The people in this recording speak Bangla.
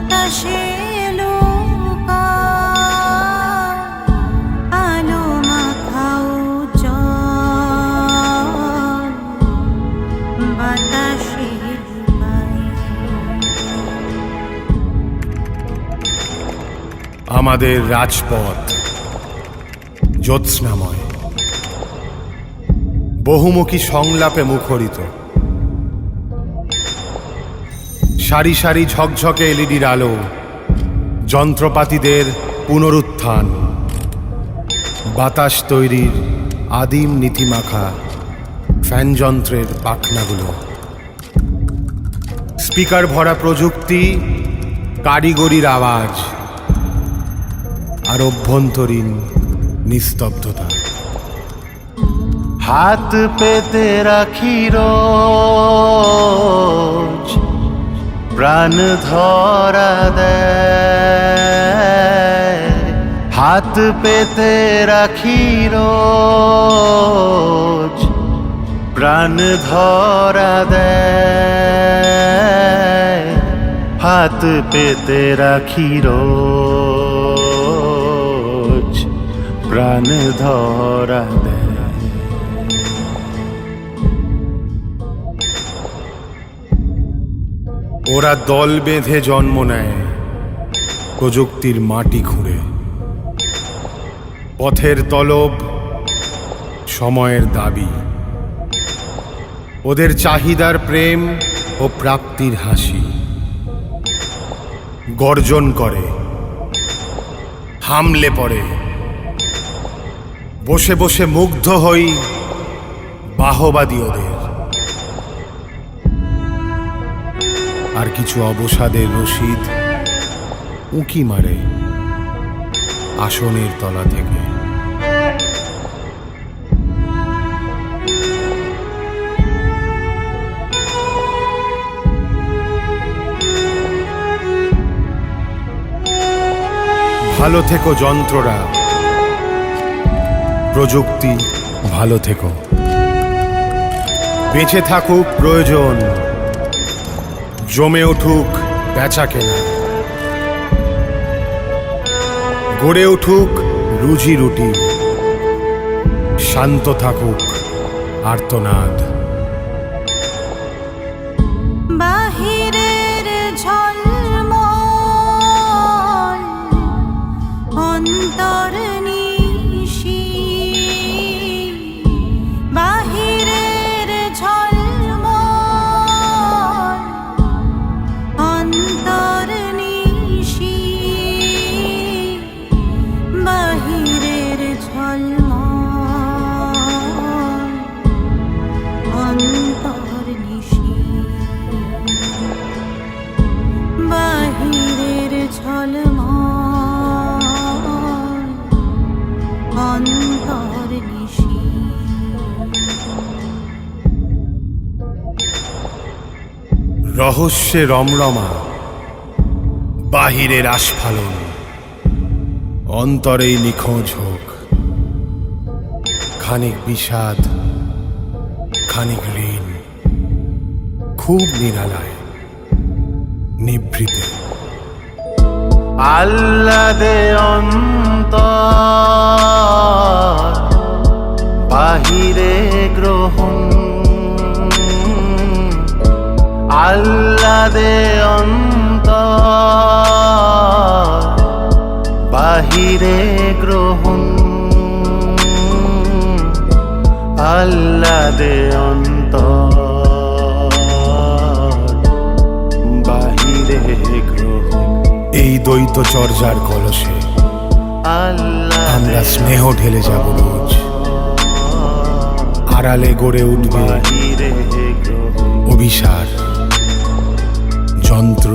বাতাসে লোকা আলো মাখাও জল বাতাসে লুকায়। আমাদের রাজপথ জ্যোৎস্নাময়, বহুমুখী সংলাপে মুখরিত। সারি সারি ঝকঝকে এলইডির আলো, যন্ত্রপাতিদের পুনরুত্থান, বাতাস তৈরির আদিম নীতিমাখা ফ্যান যন্ত্রের পাখনাগুলো, স্পিকার ভরা প্রযুক্তি, কারিগরির আওয়াজ আর অভ্যন্তরীণ নিস্তব্ধতা। হাত পেতে রাখি রোজ, প্রাণ ধরা দেয়। হাত পেতে রাখি রোজ, প্রাণ ধরা দেয়। হাত পেতে রাখি রোজ, প্রাণ ধরা দেয়। ওরা দল বেঁধে জন্ম নেয় প্রযুক্তির মাটি খুঁড়ে। পথের তলব, সময়ের দাবি, ওদের চাহিদার প্রেম ও প্রাপ্তির হাসি। গর্জন করে, হামলে পড়ে, বসে বসে মুগ্ধ হই বাহবাদী ওদের। আর কিছু অবসাদের রশিদ উঁকি মারে আসনের তলা থেকে। ভালো থেকো যন্ত্ররা, প্রযুক্তি ভালো থেকো। বেঁচে থাকুক প্রয়োজন, জমে উঠুক বেচা কেনা, গড়ে উঠুক রুজি রুটি, শান্ত থাকুক আর্তনাদ। বাহিরের ঝলমল অন্তর নিশি, বাহিরের ঝলমল অন্তর নিশি, বাহিরের ঝলমল অন্তর নিশি, বাহিরের ঝলমল অন্তর নিশি। রহস্যে রমরমা বাহিরের আস্ফালন, অন্তরেই নিখোঁজ হোক। খানিক বিষাদ, খানিক ঋণ, খুব নিরালায় নিভৃতে। আহ্লাদে অন্তর, বাহিরে গ্রহণ। আহ্লাদে অন্তর, বাহিরে গ্রহণ। আহ্লাদে অন্তর, বাহিরে গ্রহণ। এই দ্বৈত চর্যার কলসে আমরা স্নেহ ঢেলে যাব রোজ। আড়ালে গড়ে উঠবে অভিসার, যন্ত্র